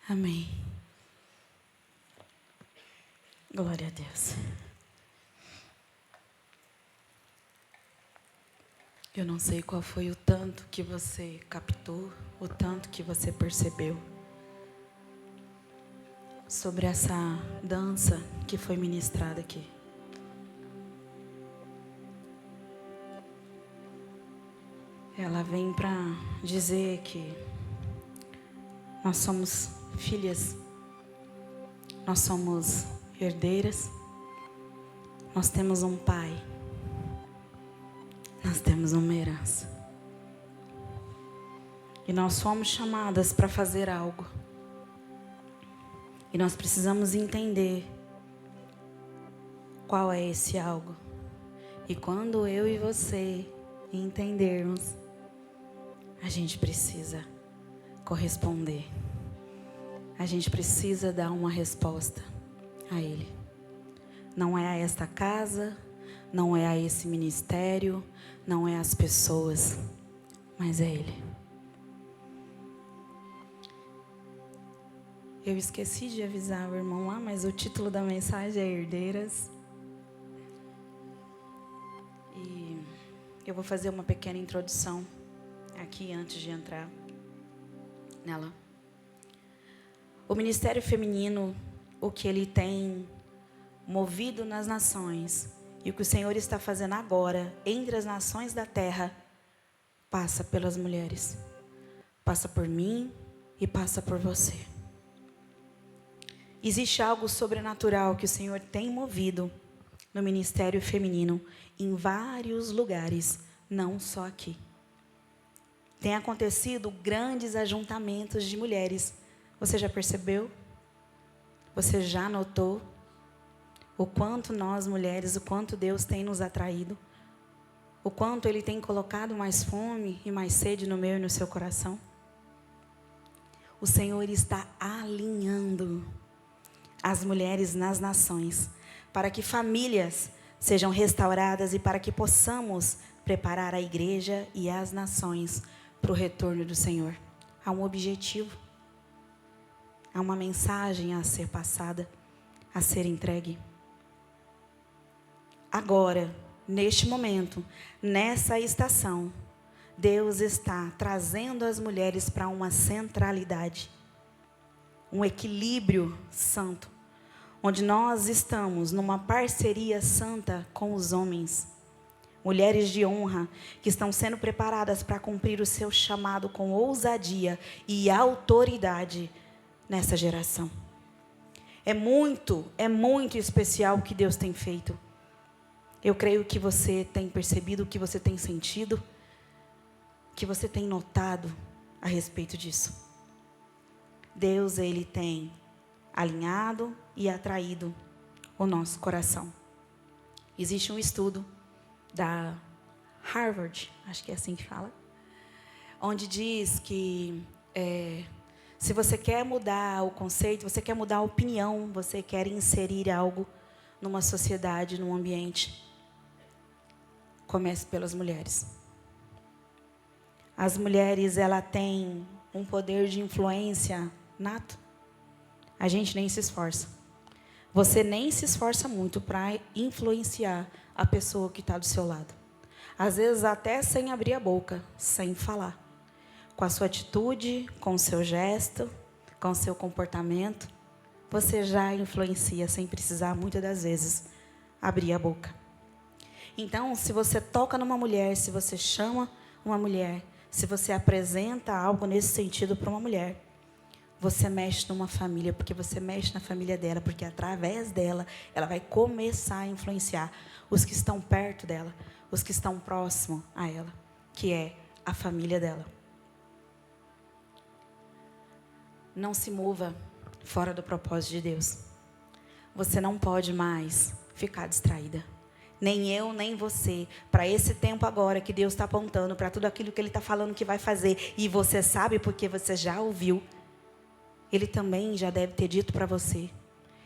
Amém. Glória a Deus. Eu não sei qual foi o tanto que você captou, o tanto que você percebeu sobre essa dança que foi ministrada aqui. Ela vem para dizer que nós somos filhas, nós somos herdeiras, nós temos um pai, nós temos uma herança. E nós fomos chamadas para fazer algo. E nós precisamos entender qual é esse algo. E quando eu e você entendermos, a gente precisa corresponder. A gente precisa dar uma resposta a Ele. Não é a esta casa, não é a esse ministério, não é as pessoas, mas é Ele. Eu esqueci de avisar o irmão lá, mas o título da mensagem é Herdeiras. E eu vou fazer uma pequena introdução aqui antes de entrar nela. O ministério feminino, o que ele tem movido nas nações e o que o Senhor está fazendo agora entre as nações da terra, passa pelas mulheres, passa por mim e passa por você. Existe algo sobrenatural que o Senhor tem movido no ministério feminino em vários lugares, não só aqui. Tem acontecido grandes ajuntamentos de mulheres. Você já percebeu? Você já notou o quanto nós mulheres, o quanto Deus tem nos atraído? O quanto Ele tem colocado mais fome e mais sede no meu e no seu coração? O Senhor está alinhando as mulheres nas nações, para que famílias sejam restauradas e para que possamos preparar a igreja e as nações para o retorno do Senhor. Há um objetivo, há uma mensagem a ser passada, a ser entregue. Agora, neste momento, nessa estação, Deus está trazendo as mulheres para uma centralidade, um equilíbrio santo, onde nós estamos numa parceria santa com os homens. Mulheres de honra que estão sendo preparadas para cumprir o seu chamado com ousadia e autoridade nessa geração. É muito especial o que Deus tem feito. Eu creio que você tem percebido, que você tem sentido, que você tem notado a respeito disso. Deus, Ele tem alinhado e atraído o nosso coração. Existe um estudo da Harvard, acho que é assim que fala, onde diz que se você quer mudar o conceito, você quer mudar a opinião, você quer inserir algo numa sociedade, num ambiente, comece pelas mulheres. As mulheres, ela tem um poder de influência nato. A gente nem se esforça. Você nem se esforça muito para influenciar a pessoa que está do seu lado. Às vezes até sem abrir a boca, sem falar. Com a sua atitude, com o seu gesto, com o seu comportamento, você já influencia sem precisar, muitas das vezes, abrir a boca. Então, se você toca numa mulher, se você chama uma mulher, se você apresenta algo nesse sentido para uma mulher, você mexe numa família, porque você mexe na família dela, porque através dela, ela vai começar a influenciar os que estão perto dela, os que estão próximos a ela, que é a família dela. Não se mova fora do propósito de Deus. Você não pode mais ficar distraída. Nem eu, nem você. Para esse tempo agora que Deus está apontando, para tudo aquilo que Ele está falando que vai fazer, e você sabe porque você já ouviu, Ele também já deve ter dito para você.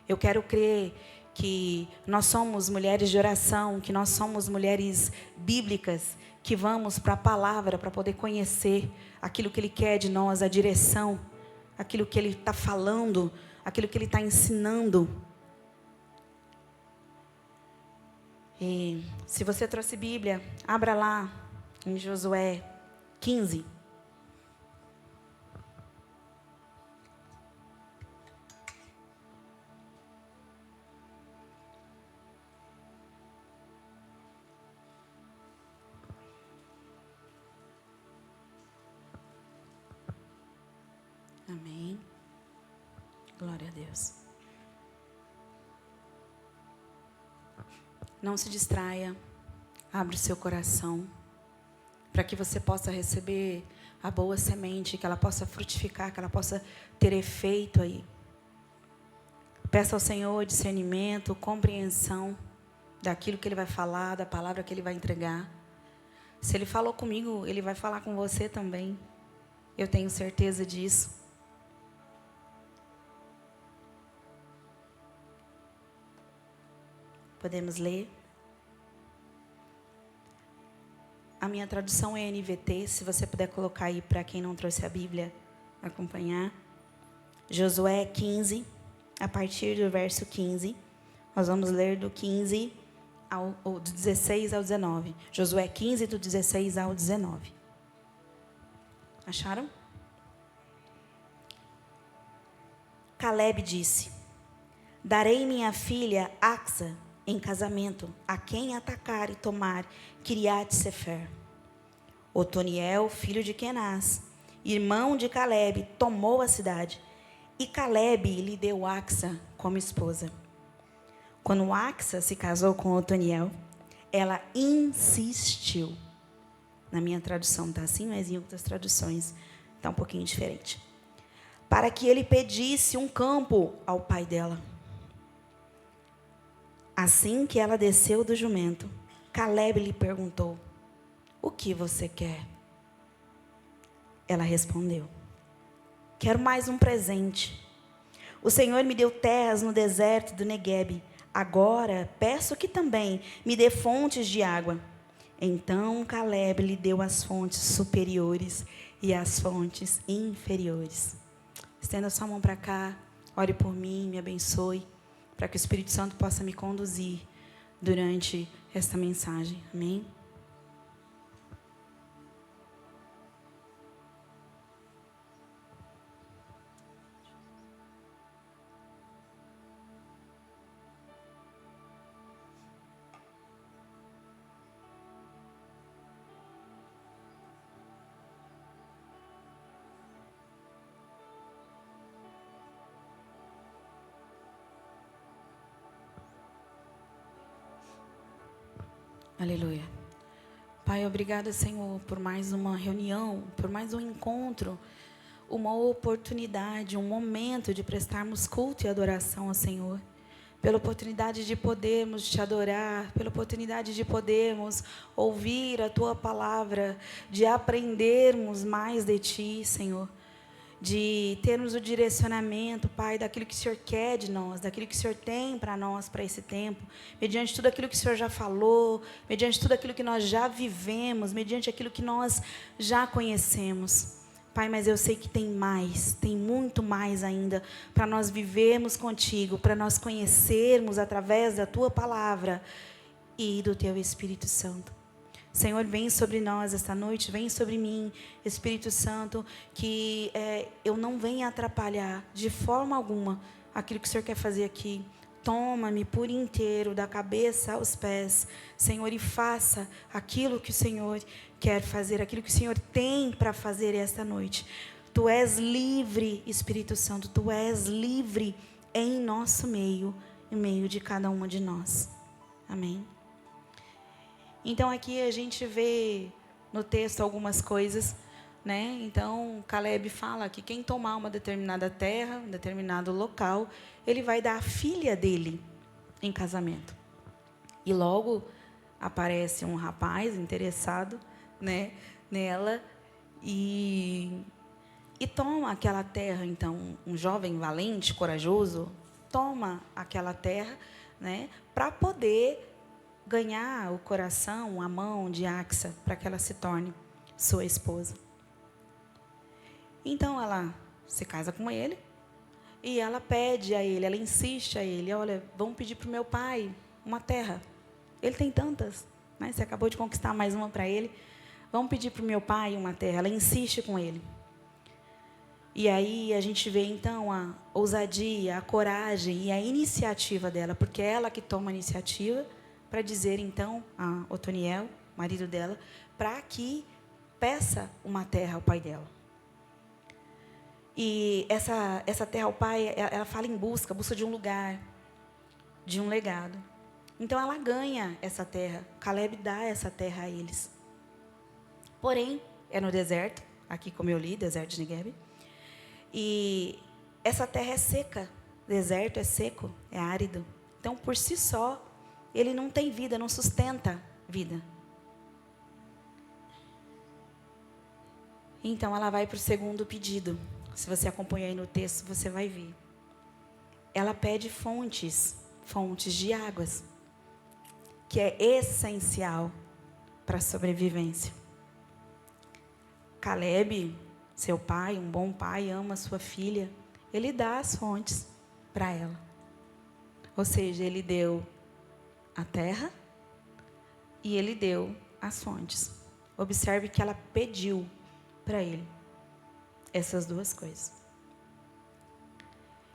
Eu quero crer que nós somos mulheres de oração, que nós somos mulheres bíblicas, que vamos para a palavra para poder conhecer aquilo que Ele quer de nós, a direção, aquilo que ele está falando, aquilo que ele está ensinando. E se você trouxe Bíblia, abra lá em Josué 15. Amém. Glória a Deus. Não se distraia. Abre o seu coração para que você possa receber a boa semente, que ela possa frutificar, que ela possa ter efeito aí. Peça ao Senhor discernimento, compreensão daquilo que Ele vai falar, da palavra que Ele vai entregar. Se Ele falou comigo, Ele vai falar com você também. Eu tenho certeza disso. Podemos ler. A minha tradução é NVT, se você puder colocar aí para quem não trouxe a Bíblia, acompanhar. Josué 15, a partir do verso 15. Nós vamos ler do 15 do 16 ao 19. Josué 15, do 16 ao 19. Acharam? Caleb disse: darei minha filha Axa em casamento a quem atacar e tomar Quiriat-Sefer. Otoniel, filho de Kenaz, irmão de Caleb, tomou a cidade, e Caleb lhe deu Axa como esposa. Quando Axa se casou com Otoniel, ela insistiu. Na minha tradução está assim, mas em outras traduções está um pouquinho diferente. Para que ele pedisse um campo ao pai dela. Assim que ela desceu do jumento, Caleb lhe perguntou: o que você quer? Ela respondeu: quero mais um presente. O Senhor me deu terras no deserto do Neguebe. Agora peço que também me dê fontes de água. Então Caleb lhe deu as fontes superiores e as fontes inferiores. Estenda sua mão para cá, ore por mim, me abençoe, para que o Espírito Santo possa me conduzir durante esta mensagem. Amém? Aleluia. Pai, obrigada, Senhor, por mais uma reunião, por mais um encontro, uma oportunidade, um momento de prestarmos culto e adoração ao Senhor. Pela oportunidade de podermos te adorar, pela oportunidade de podermos ouvir a Tua palavra, de aprendermos mais de Ti, Senhor. De termos o direcionamento, Pai, daquilo que o Senhor quer de nós, daquilo que o Senhor tem para nós, para esse tempo, mediante tudo aquilo que o Senhor já falou, mediante tudo aquilo que nós já vivemos, mediante aquilo que nós já conhecemos. Pai, mas eu sei que tem mais, tem muito mais ainda para nós vivermos contigo, para nós conhecermos através da Tua palavra e do Teu Espírito Santo. Senhor, vem sobre nós esta noite, vem sobre mim, Espírito Santo, que eu não venha atrapalhar de forma alguma aquilo que o Senhor quer fazer aqui. Toma-me por inteiro, da cabeça aos pés, Senhor, e faça aquilo que o Senhor quer fazer, aquilo que o Senhor tem para fazer esta noite. Tu és livre, Espírito Santo, Tu és livre em nosso meio, em meio de cada uma de nós. Amém. Então aqui a gente vê no texto algumas coisas, né? Então Caleb fala que quem tomar uma determinada terra, um determinado local, ele vai dar a filha dele em casamento. E logo aparece um rapaz interessado, né, nela e toma aquela terra. Então um jovem valente, corajoso, toma aquela terra, né, para poder ganhar o coração, a mão de Axa, para que ela se torne sua esposa. Então ela se casa com ele. E ela pede a ele, ela insiste a ele, olha, vamos pedir para o meu pai uma terra. Ele tem tantas, né? Você acabou de conquistar mais uma para ele. Vamos pedir para o meu pai uma terra. Ela insiste com ele. E aí a gente vê, então, a ousadia, a coragem e a iniciativa dela, porque é ela que toma a iniciativa para dizer, então, a Otoniel, marido dela, para que peça uma terra ao pai dela. E essa terra ao pai, ela fala em busca de um lugar, de um legado. Então, ela ganha essa terra. Caleb dá essa terra a eles. Porém, é no deserto, aqui como eu li, deserto de Negueb. E essa terra é seca, deserto é seco, é árido. Então, por si só, ele não tem vida, não sustenta vida. Então, ela vai para o segundo pedido. Se você acompanhar aí no texto, você vai ver. Ela pede fontes de águas, que é essencial para a sobrevivência. Caleb, seu pai, um bom pai, ama sua filha. Ele dá as fontes para ela. Ou seja, ele deu a terra e ele deu as fontes. Observe que ela pediu para ele essas duas coisas.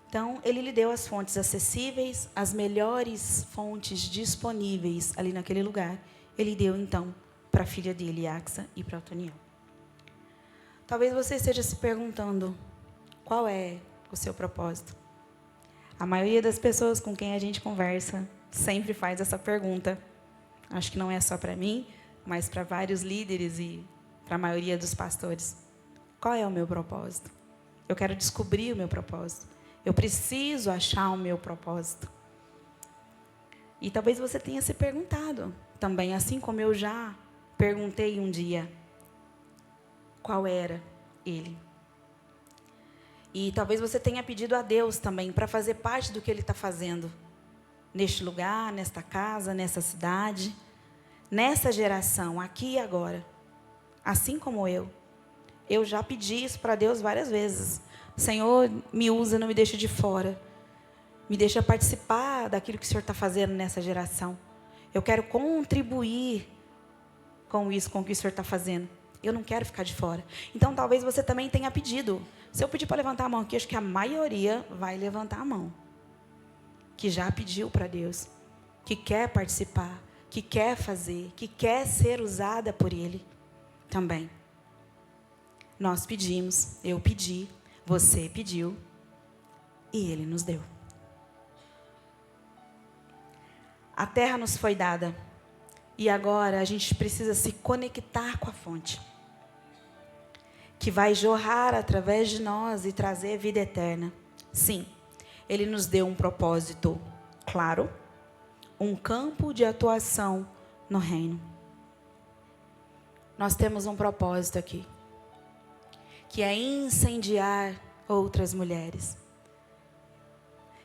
Então, ele lhe deu as fontes acessíveis, as melhores fontes disponíveis ali naquele lugar. Ele deu, então, para a filha dele, Axa, e para Otoniel. Talvez você esteja se perguntando, qual é o seu propósito? A maioria das pessoas com quem a gente conversa sempre faz essa pergunta. Acho que não é só para mim, mas para vários líderes e para a maioria dos pastores. Qual é o meu propósito? Eu quero descobrir o meu propósito. Eu preciso achar o meu propósito. E talvez você tenha se perguntado também, assim como eu já perguntei um dia, qual era ele. E talvez você tenha pedido a Deus também para fazer parte do que Ele está fazendo neste lugar, nesta casa, nessa cidade, nessa geração, aqui e agora. Assim como eu já pedi isso para Deus várias vezes. Senhor, me usa, não me deixa de fora. Me deixa participar daquilo que o Senhor está fazendo nessa geração. Eu quero contribuir com isso, com o que o Senhor está fazendo. Eu não quero ficar de fora. Então, talvez você também tenha pedido. Se eu pedir para levantar a mão aqui, acho que a maioria vai levantar a mão. Que já pediu para Deus. Que quer participar. Que quer fazer. Que quer ser usada por Ele também. Nós pedimos, eu pedi, você pediu e Ele nos deu. A terra nos foi dada e agora a gente precisa se conectar com a fonte, que vai jorrar através de nós e trazer vida eterna. Sim, Ele nos deu um propósito claro, um campo de atuação no reino. Nós temos um propósito aqui, que é incendiar outras mulheres,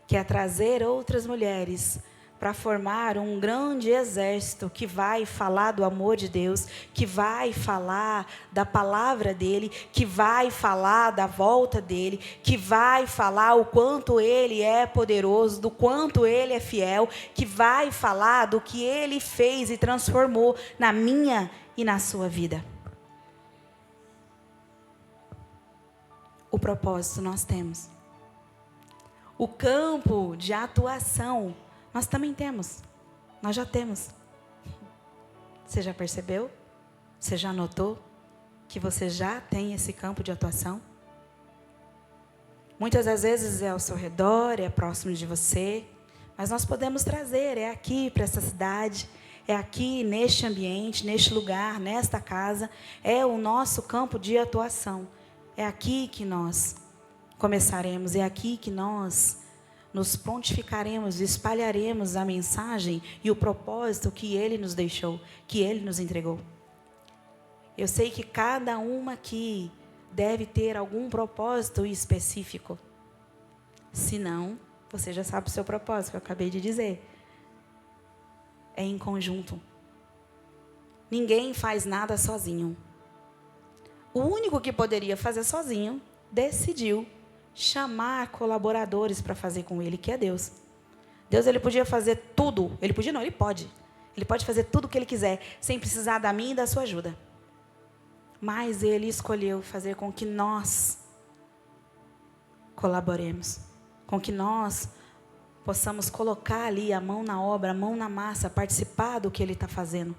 que é trazer outras mulheres para formar um grande exército que vai falar do amor de Deus, que vai falar da palavra dele, que vai falar da volta dele, que vai falar o quanto ele é poderoso, do quanto ele é fiel, que vai falar do que ele fez e transformou na minha e na sua vida. O propósito nós temos. O campo de atuação nós também temos. Nós já temos. Você já percebeu? Você já notou que você já tem esse campo de atuação? Muitas das vezes é ao seu redor, é próximo de você, mas nós podemos trazer, é aqui para essa cidade, é aqui neste ambiente, neste lugar, nesta casa, é o nosso campo de atuação. É aqui que nós começaremos, é aqui que nós nos prontificaremos, espalharemos a mensagem e o propósito que Ele nos deixou, que Ele nos entregou. Eu sei que cada uma aqui deve ter algum propósito específico. Se não, você já sabe o seu propósito, que eu acabei de dizer. É em conjunto. Ninguém faz nada sozinho. O único que poderia fazer sozinho decidiu chamar colaboradores para fazer com ele, que é Deus. Deus, ele podia fazer tudo. Ele podia não, ele pode. Ele pode fazer tudo o que ele quiser, sem precisar da minha e da sua ajuda. Mas ele escolheu fazer com que nós colaboremos, com que nós possamos colocar ali a mão na obra, a mão na massa, participar do que ele está fazendo.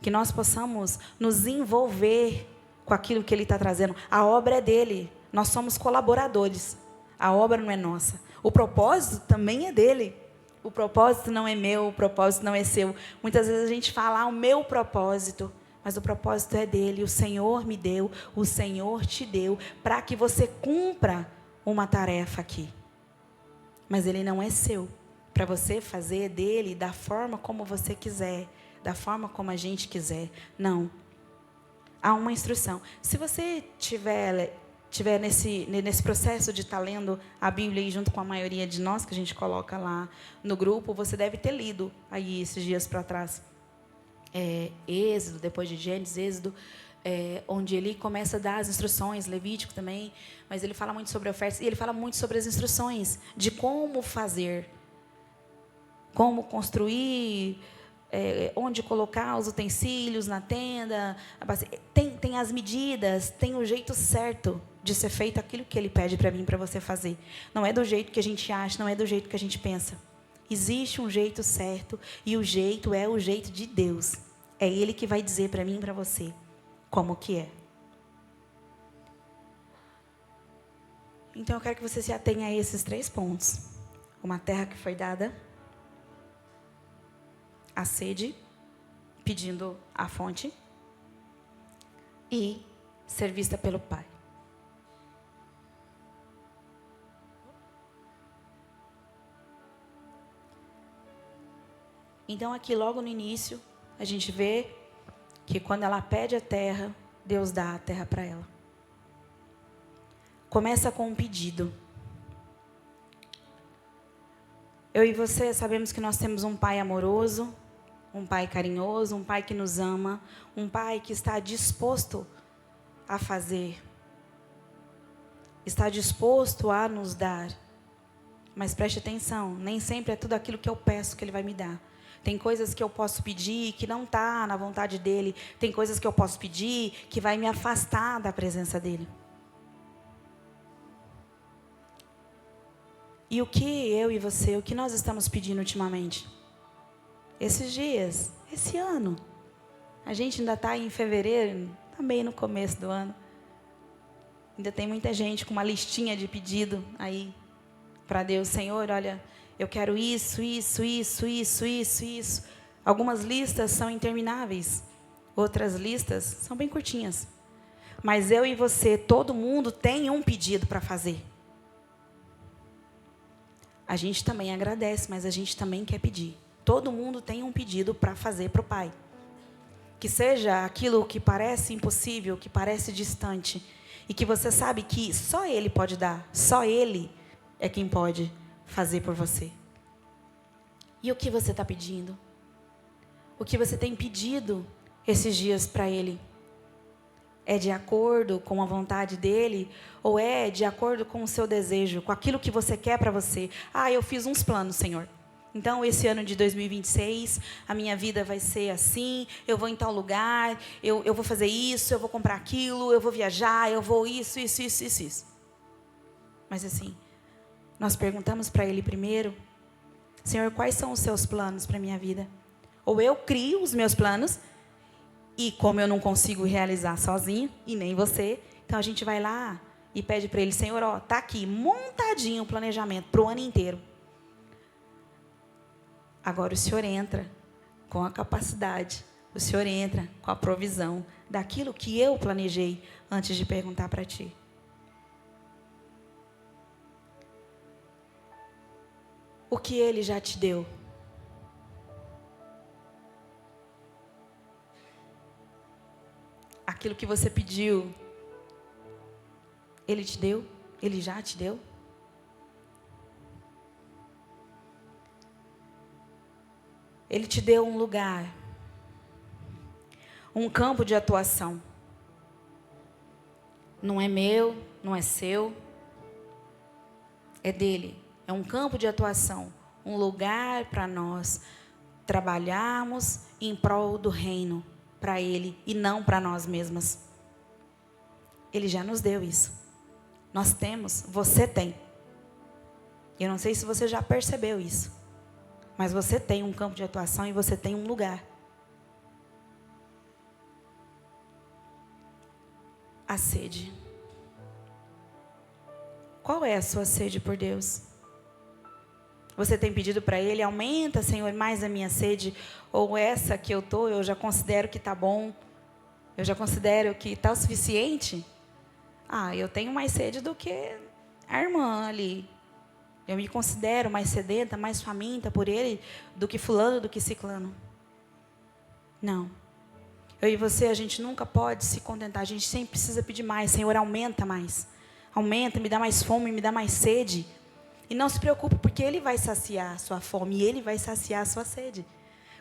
Que nós possamos nos envolver com aquilo que ele está trazendo. A obra é dele, nós somos colaboradores. A obra não é nossa. O propósito também é dele. O propósito não é meu, o propósito não é seu. Muitas vezes a gente fala, o meu propósito, mas o propósito é dele. O Senhor me deu, o Senhor te deu, para que você cumpra uma tarefa aqui. Mas ele não é seu, para você fazer dele da forma como você quiser, da forma como a gente quiser. Não. Há uma instrução. Se você tiver nesse processo de estar lendo a Bíblia aí junto com a maioria de nós, que a gente coloca lá no grupo, você deve ter lido aí esses dias para trás. Êxodo, depois de Gênesis, Êxodo, onde ele começa a dar as instruções, Levítico também, mas ele fala muito sobre ofertas, e ele fala muito sobre as instruções de como fazer, como construir, onde colocar os utensílios na tenda, tem as medidas, tem o jeito certo de ser feito aquilo que ele pede para mim, para você fazer. Não é do jeito que a gente acha, não é do jeito que a gente pensa. Existe um jeito certo, e o jeito é o jeito de Deus. É Ele que vai dizer para mim e para você como que é. Então eu quero que você se atenha a esses 3 pontos. Uma terra que foi dada, a sede, pedindo a fonte, e ser vista pelo Pai. Então aqui logo no início, a gente vê que quando ela pede a terra, Deus dá a terra para ela. Começa com um pedido. Eu e você sabemos que nós temos um Pai amoroso, um Pai carinhoso, um Pai que nos ama, um Pai que está disposto a fazer, está disposto a nos dar. Mas preste atenção, nem sempre é tudo aquilo que eu peço que Ele vai me dar. Tem coisas que eu posso pedir que não está na vontade dEle. Tem coisas que eu posso pedir que vai me afastar da presença dEle. E o que eu e você, o que nós estamos pedindo ultimamente? Esses dias, esse ano. A gente ainda está em fevereiro, também no começo do ano. Ainda tem muita gente com uma listinha de pedido aí para Deus. Senhor, olha, eu quero isso. Algumas listas são intermináveis. Outras listas são bem curtinhas. Mas eu e você, todo mundo tem um pedido para fazer. A gente também agradece, mas a gente também quer pedir. Todo mundo tem um pedido para fazer para o Pai. Que seja aquilo que parece impossível, que parece distante. E que você sabe que só Ele pode dar. Só Ele é quem pode fazer por você. E o que você está pedindo? O que você tem pedido esses dias para Ele? É de acordo com a vontade dEle? Ou é de acordo com o seu desejo? Com aquilo que você quer para você? Eu fiz uns planos, Senhor. Então, esse ano de 2026, a minha vida vai ser assim, eu vou em tal lugar, eu vou fazer isso, eu vou comprar aquilo, eu vou viajar, eu vou isso. Mas assim, nós perguntamos para Ele primeiro, Senhor, quais são os seus planos para a minha vida? Ou eu crio os meus planos, e como eu não consigo realizar sozinho, e nem você, então a gente vai lá e pede para Ele, Senhor, está aqui, montadinho o planejamento para o ano inteiro. Agora o Senhor entra com a capacidade, o Senhor entra com a provisão daquilo que eu planejei antes de perguntar para Ti. O que Ele já te deu? Aquilo que você pediu, Ele te deu? Ele já te deu? Ele te deu um lugar, um campo de atuação. Não é meu, não é seu, é dele. É um campo de atuação, um lugar para nós trabalharmos em prol do reino, para ele e não para nós mesmas. Ele já nos deu isso. Nós temos, você tem. Eu não sei se você já percebeu isso, mas você tem um campo de atuação e você tem um lugar. A sede. Qual é a sua sede por Deus? Você tem pedido para Ele, aumenta, Senhor, mais a minha sede, ou essa que eu já considero que está bom, eu já considero que está o suficiente? Eu tenho mais sede do que a irmã ali. Eu me considero mais sedenta, mais faminta por Ele, do que fulano, do que ciclano. Não. Eu e você, a gente nunca pode se contentar, a gente sempre precisa pedir mais. Senhor, aumenta mais. Aumenta, me dá mais fome, me dá mais sede. E não se preocupe, porque Ele vai saciar a sua fome e Ele vai saciar a sua sede.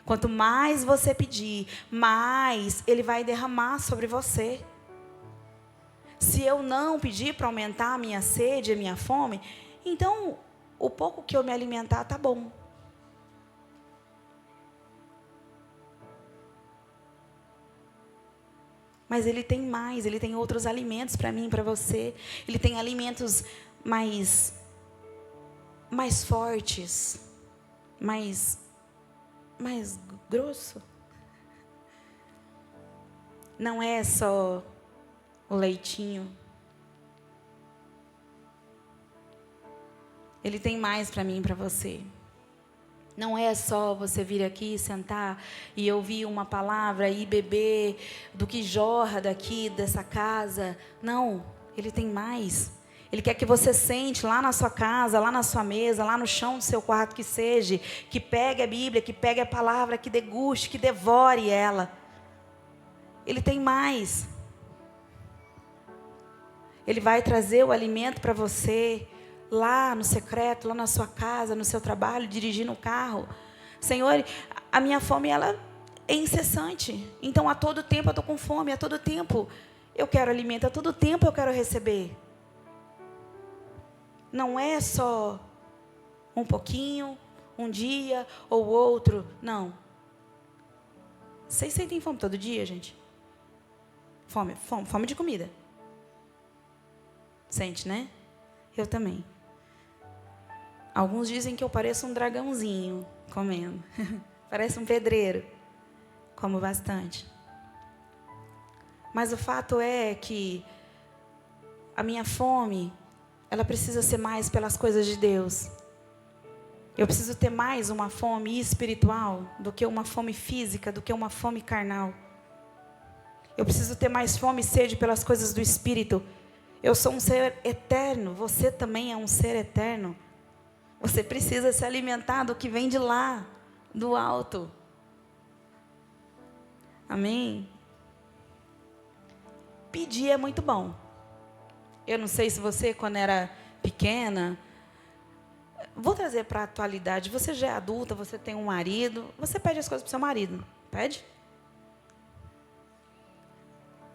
Quanto mais você pedir, mais Ele vai derramar sobre você. Se eu não pedir para aumentar a minha sede, a minha fome, então o pouco que eu me alimentar está bom. Mas Ele tem mais, Ele tem outros alimentos para mim, para você. Ele tem alimentos mais fortes, mais grosso. Não é só o leitinho. Ele tem mais para mim e para você. Não é só você vir aqui, sentar e ouvir uma palavra e beber do que jorra daqui, dessa casa. Não, Ele tem mais. Ele quer que você sente lá na sua casa, lá na sua mesa, lá no chão do seu quarto, que seja, que pegue a Bíblia, que pegue a palavra, que deguste, que devore ela. Ele tem mais. Ele vai trazer o alimento para você, lá no secreto, lá na sua casa, no seu trabalho, dirigindo o carro. Senhor, a minha fome, ela é incessante. Então, a todo tempo eu estou com fome, a todo tempo eu quero alimento, a todo tempo eu quero receber. Não é só um pouquinho, um dia ou outro, não. Vocês sentem fome todo dia, gente? Fome de comida. Sente, né? Eu também. Alguns dizem que eu pareço um dragãozinho comendo. Parece um pedreiro. Como bastante. Mas o fato é que a minha fome, ela precisa ser mais pelas coisas de Deus. Eu preciso ter mais uma fome espiritual do que uma fome física, do que uma fome carnal. Eu preciso ter mais fome e sede pelas coisas do Espírito. Eu sou um ser eterno, você também é um ser eterno. Você precisa se alimentar do que vem de lá, do alto. Amém? Pedir é muito bom. Eu não sei se você, quando era pequena, vou trazer para a atualidade. Você já é adulta, você tem um marido, você pede as coisas para o seu marido, pede?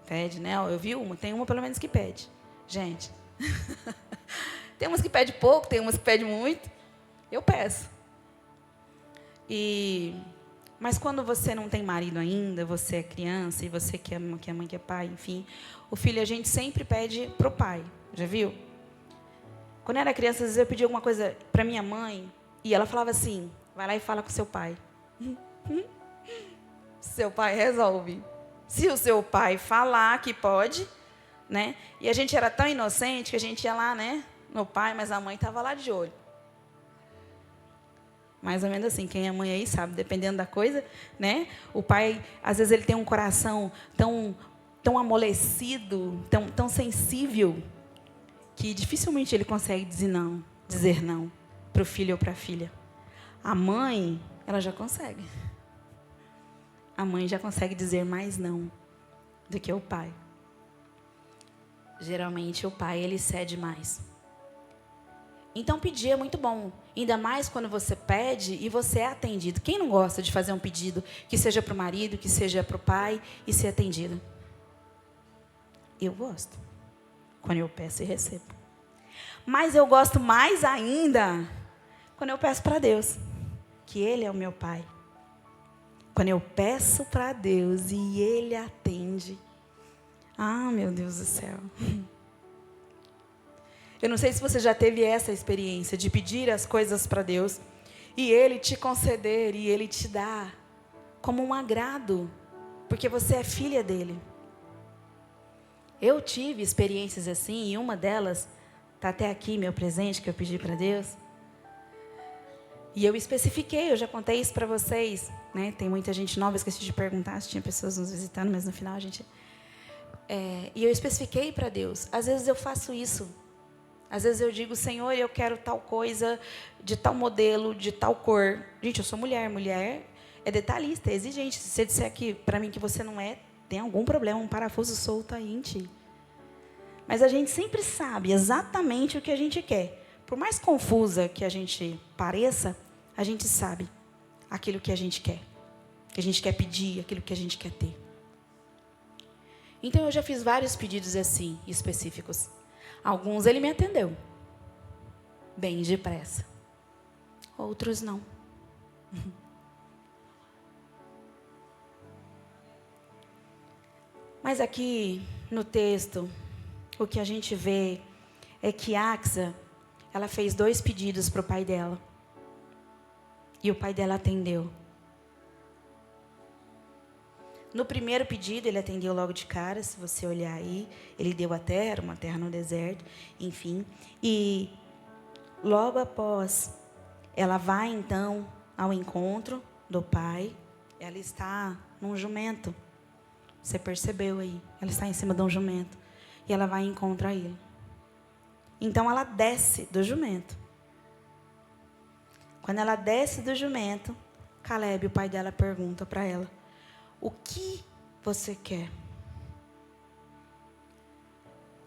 Pede, né? Eu vi tem uma pelo menos que pede. Gente, tem umas que pede pouco, tem umas que pede muito. Eu peço. Mas quando você não tem marido ainda, você é criança e você que é mãe, que é pai, enfim, o filho a gente sempre pede para o pai. Já viu? Quando eu era criança, às vezes eu pedia alguma coisa para minha mãe e ela falava assim: vai lá e fala com seu pai. Seu pai resolve. Se o seu pai falar que pode, né? E a gente era tão inocente que a gente ia lá, né, no pai, mas a mãe estava lá de olho. Mais ou menos assim, quem é mãe aí sabe, dependendo da coisa, né? O pai, às vezes, ele tem um coração tão amolecido, tão sensível, que dificilmente ele consegue dizer não para o filho ou para a filha. A mãe, ela já consegue. A mãe já consegue dizer mais não do que o pai. Geralmente o pai, ele cede mais. Então pedir é muito bom. Ainda mais quando você pede e você é atendido. Quem não gosta de fazer um pedido que seja para o marido, que seja para o pai e ser atendido? Eu gosto. quando eu peço e recebo. Mas eu gosto mais ainda quando eu peço para Deus, que Ele é o meu Pai. Quando eu peço para Deus e Ele atende. Ah, meu Deus do céu. Eu não sei se você já teve essa experiência de pedir as coisas para Deus e Ele te conceder e Ele te dar como um agrado, porque você é filha dEle. Eu tive experiências assim e uma delas está até aqui, meu presente que eu pedi para Deus. E eu especifiquei, eu já contei isso para vocês, né? Tem muita gente nova, esqueci de perguntar se tinha pessoas nos visitando, mas no final a gente... e eu especifiquei para Deus. Às vezes eu faço isso. Às vezes eu digo, Senhor, eu quero tal coisa, de tal modelo, de tal cor. Gente, eu sou mulher. Mulher é detalhista, é exigente. Se você disser aqui para mim que você não é, tem algum problema, um parafuso solto aí em ti. Mas a gente sempre sabe exatamente o que a gente quer. Por mais confusa que a gente pareça, a gente sabe aquilo que a gente quer. Que a gente quer pedir, aquilo que a gente quer ter. Então eu já fiz vários pedidos assim, específicos. Alguns Ele me atendeu. Bem depressa. Outros não. Mas aqui no texto, o que a gente vê é que Axa, ela fez 2 pedidos para o pai dela. E o pai dela atendeu. No primeiro pedido, ele atendeu logo de cara, se você olhar aí. Ele deu a terra, uma terra no deserto, enfim. E logo após, ela vai então ao encontro do pai. Ela está num jumento. Você percebeu aí? Ela está em cima de um jumento. E ela vai e encontra ele. Então ela desce do jumento. Quando ela desce do jumento, Caleb, o pai dela, pergunta para ela: o que você quer?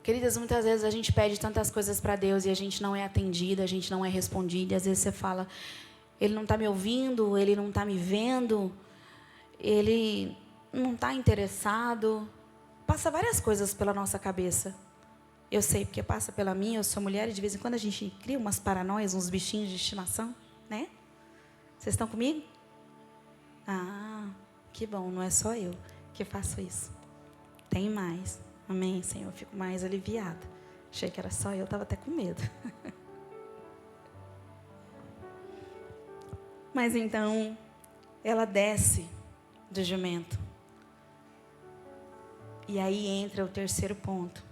Queridas, muitas vezes a gente pede tantas coisas para Deus e a gente não é atendida, a gente não é respondida. E às vezes você fala, Ele não está me ouvindo, Ele não está me vendo, Ele não está interessado. Passa várias coisas pela nossa cabeça. Eu sei, porque passa pela minha, eu sou mulher e de vez em quando a gente cria umas paranoias, uns bichinhos de estimação, né? Vocês estão comigo? Ah, que bom, não é só eu que faço isso. Tem mais. Amém, Senhor, eu fico mais aliviada. Achei que era só eu, estava até com medo. Mas então, ela desce do jumento. E aí entra o terceiro ponto.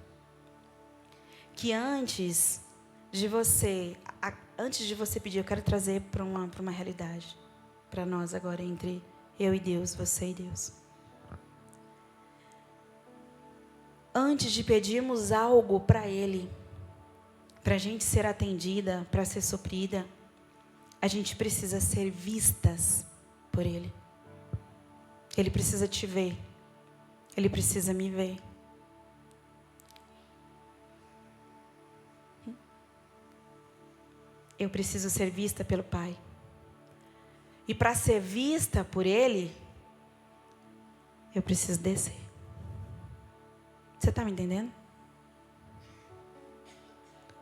Que antes de você pedir, eu quero trazer para uma realidade. Para nós agora, entre eu e Deus, você e Deus. Antes de pedirmos algo para Ele, para a gente ser atendida, para ser suprida, a gente precisa ser vistas por Ele. Ele precisa te ver. Ele precisa me ver. Eu preciso ser vista pelo Pai. E para ser vista por Ele, eu preciso descer. Você está me entendendo?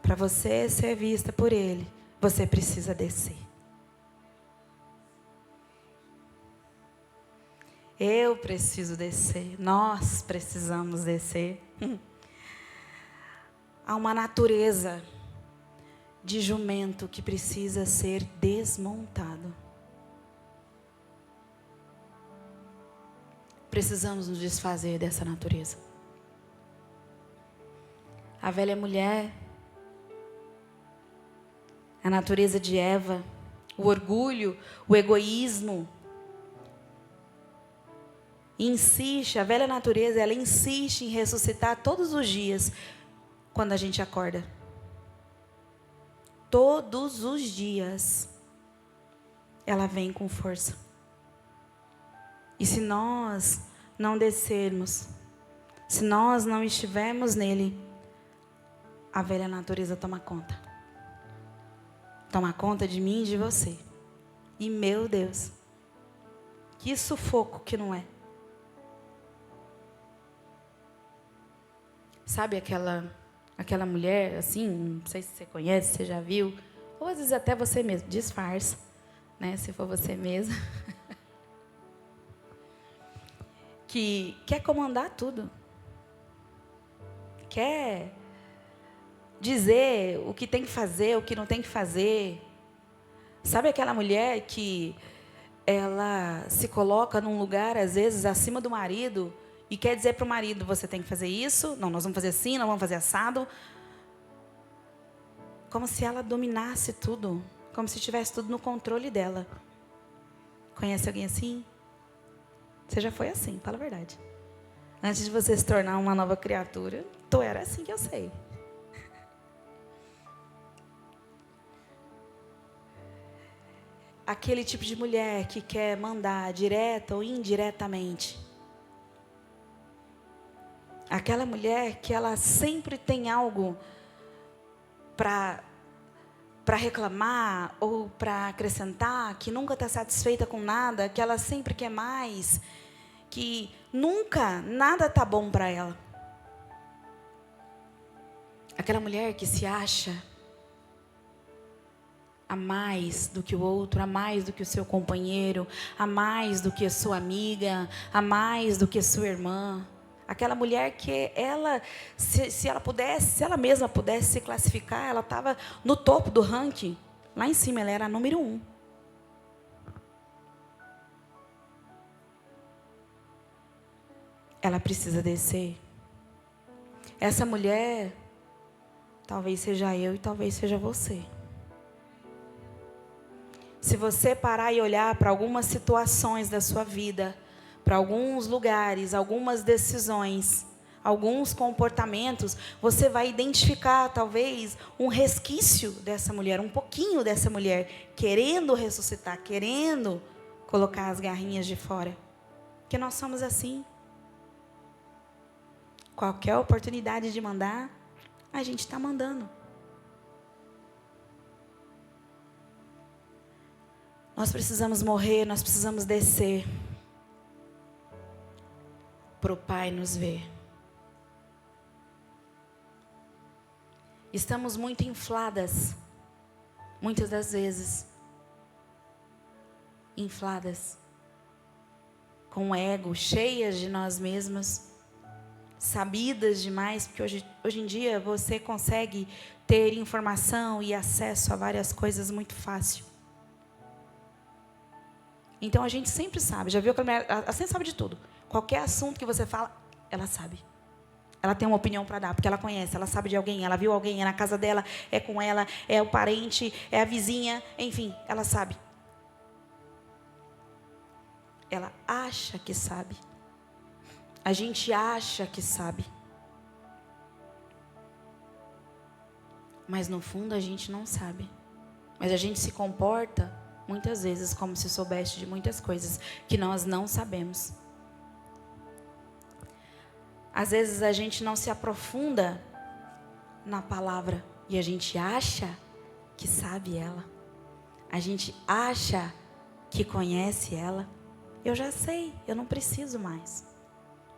Para você ser vista por Ele, você precisa descer. Eu preciso descer. Nós precisamos descer. Há uma natureza de jumento que precisa ser desmontado. Precisamos nos desfazer dessa natureza. A velha mulher, a natureza de Eva, o orgulho, o egoísmo, insiste, a velha natureza, ela insiste em ressuscitar todos os dias quando a gente acorda. Todos os dias ela vem com força. E se nós não descermos, se nós não estivermos nele, a velha natureza toma conta. Toma conta de mim e de você. E meu Deus, que sufoco que não é. Sabe Aquela mulher, assim, não sei se você conhece, você já viu, ou às vezes até você mesmo, disfarça, né, se for você mesmo, que quer comandar tudo, quer dizer o que tem que fazer, o que não tem que fazer. Sabe aquela mulher que ela se coloca num lugar, às vezes, acima do marido, e quer dizer para o marido, você tem que fazer isso, não, nós vamos fazer assim, nós vamos fazer assado. Como se ela dominasse tudo, como se tivesse tudo no controle dela. Conhece alguém assim? Você já foi assim, fala a verdade. Antes de você se tornar uma nova criatura, tu era assim, que eu sei. Aquele tipo de mulher que quer mandar direta ou indiretamente. Aquela mulher que ela sempre tem algo para reclamar ou para acrescentar, que nunca está satisfeita com nada, que ela sempre quer mais, que nunca nada está bom para ela. Aquela mulher que se acha a mais do que o outro, a mais do que o seu companheiro, a mais do que a sua amiga, a mais do que a sua irmã. Aquela mulher que ela, se ela pudesse, se ela mesma pudesse se classificar, ela estava no topo do ranking. Lá em cima, ela era a número 1. Ela precisa descer. Essa mulher, talvez seja eu e talvez seja você. Se você parar e olhar para algumas situações da sua vida, para alguns lugares, algumas decisões, alguns comportamentos, você vai identificar talvez um resquício dessa mulher, um pouquinho dessa mulher, querendo ressuscitar, querendo colocar as garrinhas de fora. Porque nós somos assim. Qualquer oportunidade de mandar, a gente está mandando. Nós precisamos morrer, nós precisamos descer para o Pai nos ver. Estamos muito infladas, muitas das vezes, infladas, com ego, cheias de nós mesmas, sabidas demais, porque hoje em dia você consegue ter informação e acesso a várias coisas muito fácil. Então a gente sempre sabe, já viu que ela sempre sabe de tudo. Qualquer assunto que você fala, ela sabe. Ela tem uma opinião para dar, porque ela conhece, ela sabe de alguém, ela viu alguém, é na casa dela, é com ela, é o parente, é a vizinha, enfim, ela sabe. Ela acha que sabe. A gente acha que sabe. Mas no fundo a gente não sabe. Mas a gente se comporta muitas vezes como se soubesse de muitas coisas que nós não sabemos. Às vezes a gente não se aprofunda na palavra e a gente acha que sabe ela. A gente acha que conhece ela. Eu já sei, eu não preciso mais.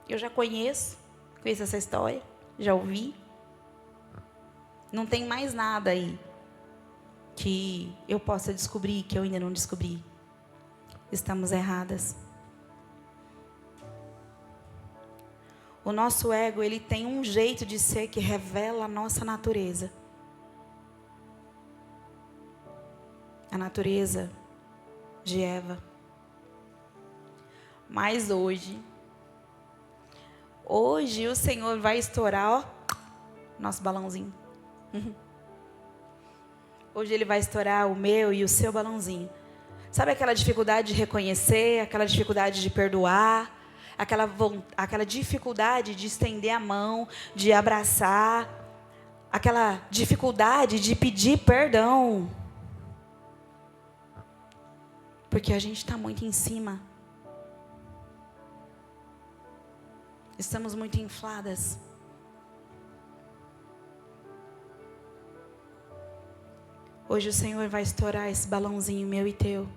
Eu já conheço essa história, já ouvi. Não tem mais nada aí que eu possa descobrir, que eu ainda não descobri. Estamos erradas. O nosso ego, ele tem um jeito de ser que revela a nossa natureza. A natureza de Eva. Mas hoje o Senhor vai estourar, ó, nosso balãozinho. Hoje Ele vai estourar o meu e o seu balãozinho. Sabe aquela dificuldade de reconhecer, aquela dificuldade de perdoar, aquela dificuldade de estender a mão, de abraçar, aquela dificuldade de pedir perdão. Porque a gente está muito em cima. Estamos muito infladas. Hoje o Senhor vai estourar esse balãozinho meu e teu.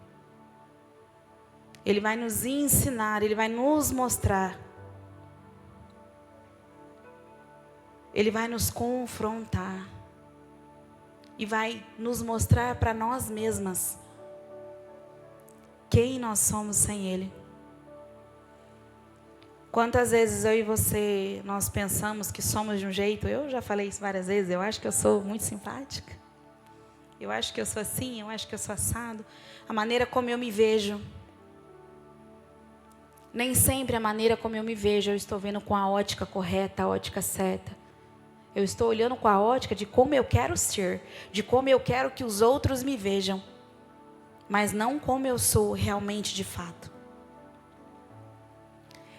Ele vai nos ensinar, Ele vai nos mostrar. Ele vai nos confrontar. E vai nos mostrar para nós mesmas quem nós somos sem Ele. Quantas vezes eu e você, nós pensamos que somos de um jeito, eu já falei isso várias vezes, eu acho que eu sou muito simpática, eu acho que eu sou assim, eu acho que eu sou assado, a maneira como eu me vejo. Nem sempre a maneira como eu me vejo, eu estou vendo com a ótica correta, a ótica certa. Eu estou olhando com a ótica de como eu quero ser, de como eu quero que os outros me vejam, mas não como eu sou realmente de fato.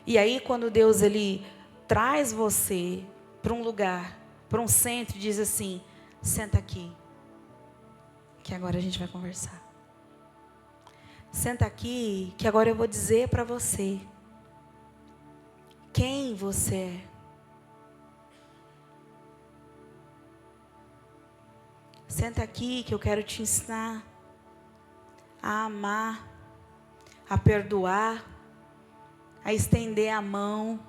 E aí quando Deus ele traz você para um lugar, para um centro e diz assim, senta aqui, que agora a gente vai conversar. Senta aqui, que agora eu vou dizer para você quem você é. Senta aqui que eu quero te ensinar a amar, a perdoar, a estender a mão,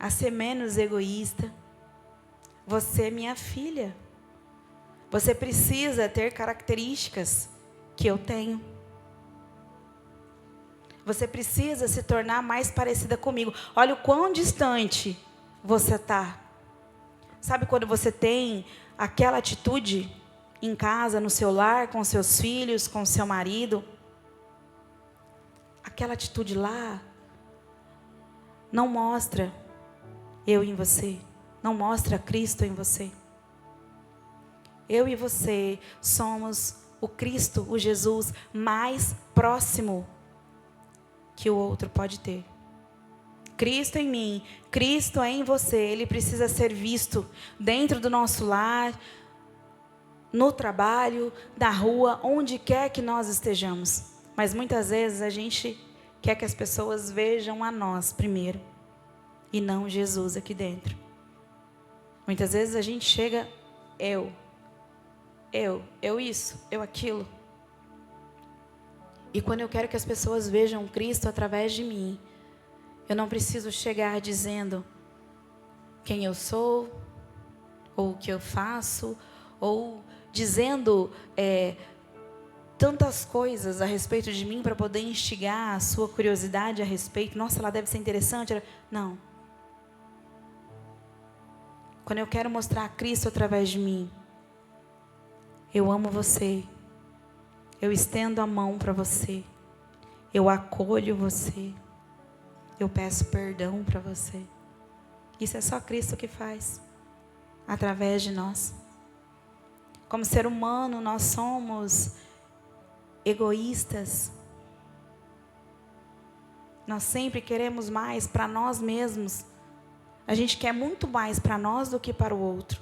a ser menos egoísta. Você é minha filha. Você precisa ter características que eu tenho. Você precisa se tornar mais parecida comigo. Olha o quão distante você está. Sabe quando você tem aquela atitude em casa, no seu lar, com seus filhos, com seu marido? Aquela atitude lá não mostra eu em você, não mostra Cristo em você. Eu e você somos o Cristo, o Jesus mais próximo que o outro pode ter. Cristo em mim, Cristo em você, Ele precisa ser visto dentro do nosso lar, no trabalho, na rua, onde quer que nós estejamos. Mas muitas vezes a gente quer que as pessoas vejam a nós primeiro e não Jesus aqui dentro. Muitas vezes a gente chega, eu isso, eu aquilo. E quando eu quero que as pessoas vejam Cristo através de mim, eu não preciso chegar dizendo quem eu sou, ou o que eu faço, ou dizendo tantas coisas a respeito de mim para poder instigar a sua curiosidade a respeito. Nossa, ela deve ser interessante. Não. Quando eu quero mostrar a Cristo através de mim, eu amo você. Eu estendo a mão para você. Eu acolho você. Eu peço perdão para você. Isso é só Cristo que faz, através de nós. Como ser humano, nós somos egoístas. Nós sempre queremos mais para nós mesmos. A gente quer muito mais para nós do que para o outro.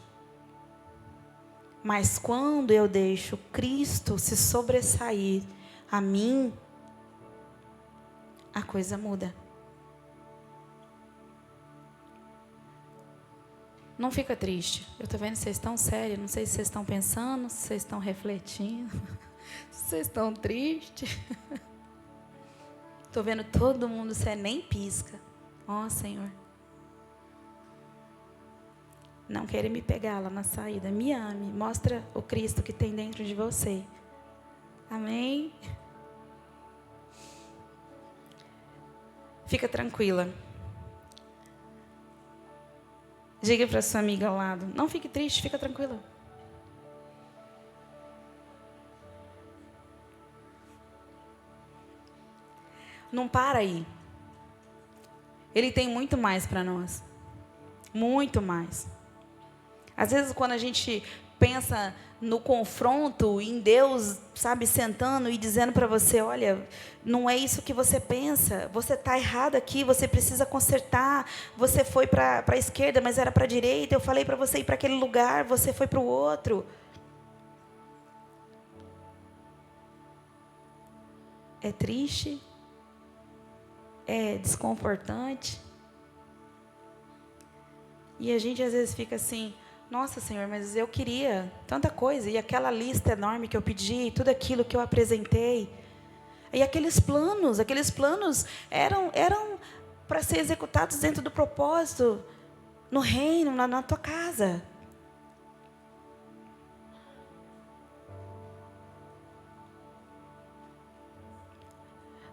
Mas quando eu deixo Cristo se sobressair a mim, a coisa muda. Não fica triste. Eu estou vendo que vocês estão sérios. Não sei se vocês estão pensando, se vocês estão refletindo, se vocês estão tristes. Estou vendo todo mundo, você nem pisca. Ó, Senhor. Não querer me pegar lá na saída. Me ame. Mostra o Cristo que tem dentro de você. Amém? Fica tranquila. Diga para sua amiga ao lado. Não fique triste, fica tranquila. Não para aí. Ele tem muito mais para nós. Muito mais. Às vezes quando a gente pensa no confronto, em Deus, sabe, sentando e dizendo para você, olha, não é isso que você pensa, você está errado aqui, você precisa consertar, você foi para a esquerda, mas era para a direita, eu falei para você ir para aquele lugar, você foi para o outro. É triste, é desconfortante, e a gente às vezes fica assim, nossa, Senhor, mas eu queria tanta coisa, e aquela lista enorme que eu pedi, tudo aquilo que eu apresentei, e aqueles planos eram para ser executados dentro do propósito, no reino, na tua casa.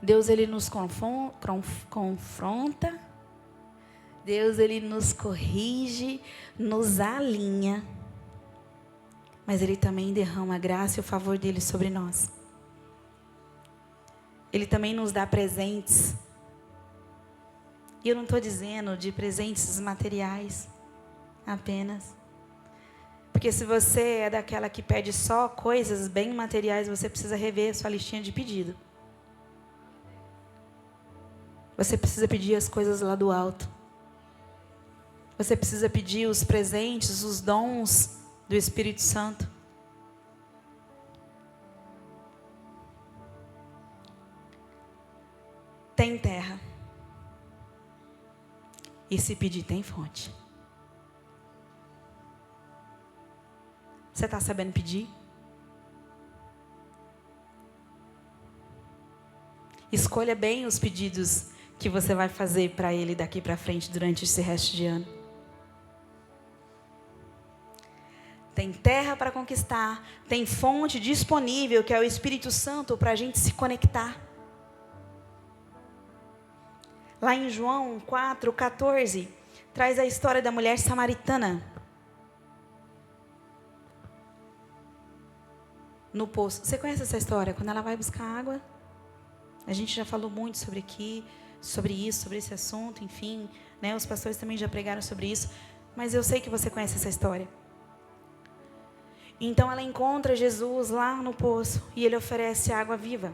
Deus, Ele nos confronta. Deus, Ele nos corrige, nos alinha. Mas Ele também derrama a graça e o favor dEle sobre nós. Ele também nos dá presentes. E eu não estou dizendo de presentes materiais apenas. Porque se você é daquela que pede só coisas bem materiais, você precisa rever a sua listinha de pedido. Você precisa pedir as coisas lá do alto. Você precisa pedir os presentes, os dons do Espírito Santo. Tem terra. E se pedir, tem fonte. Você está sabendo pedir? Escolha bem os pedidos que você vai fazer para Ele daqui para frente durante esse resto de ano. Tem terra para conquistar, tem fonte disponível, que é o Espírito Santo, para a gente se conectar. Lá em João 4,14, traz a história da mulher samaritana. No poço. Você conhece essa história? Quando ela vai buscar água? A gente já falou muito sobre isso, sobre esse assunto, enfim, né? Os pastores também já pregaram sobre isso, mas eu sei que você conhece essa história. Então ela encontra Jesus lá no poço e ele oferece água viva.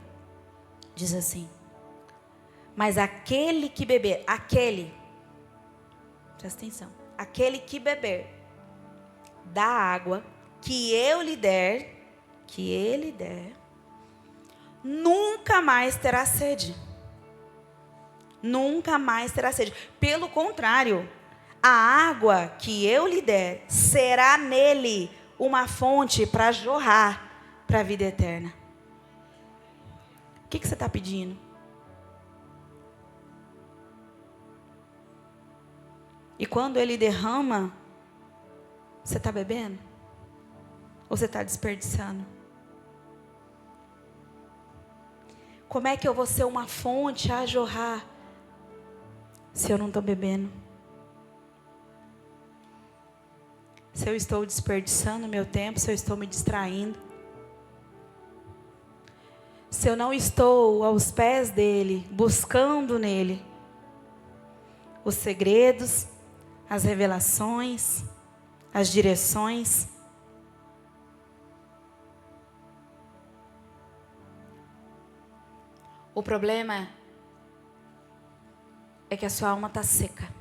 Diz assim: mas aquele que beber, presta atenção, aquele que beber da água que ele der, nunca mais terá sede. Nunca mais terá sede. Pelo contrário, a água que eu lhe der será nele uma fonte para jorrar para a vida eterna. O que você está pedindo? E quando ele derrama, você está bebendo? Ou você está desperdiçando? Como é que eu vou ser uma fonte a jorrar se eu não estou bebendo? Se eu estou desperdiçando meu tempo, se eu estou me distraindo, se eu não estou aos pés dele, buscando nele os segredos, as revelações, as direções. O problema é que a sua alma está seca.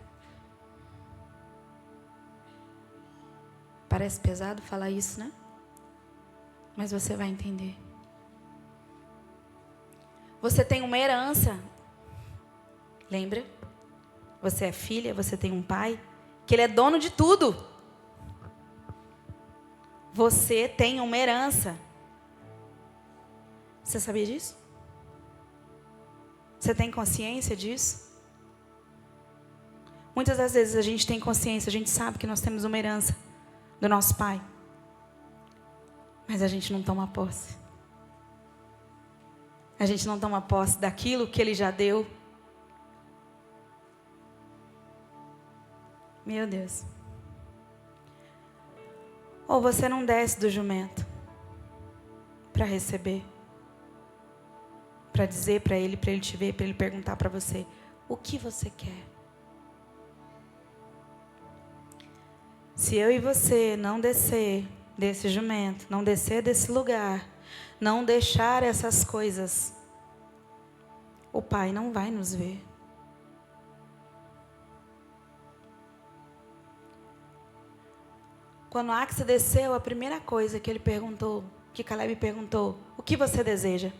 Parece pesado falar isso, né? Mas você vai entender. Você tem uma herança. Lembra? Você é filha, você tem um pai, que ele é dono de tudo. Você tem uma herança. Você sabia disso? Você tem consciência disso? Muitas das vezes a gente tem consciência, a gente sabe que nós temos uma herança do nosso pai. Mas a gente não toma posse. A gente não toma posse daquilo que ele já deu. Meu Deus. Ou você não desce do jumento para receber, para dizer para ele te ver, para ele perguntar para você: o que você quer? Se eu e você não descer desse jumento, não descer desse lugar, não deixar essas coisas, o Pai não vai nos ver. Quando Axa desceu, a primeira coisa que ele perguntou, que Caleb perguntou: o que você deseja?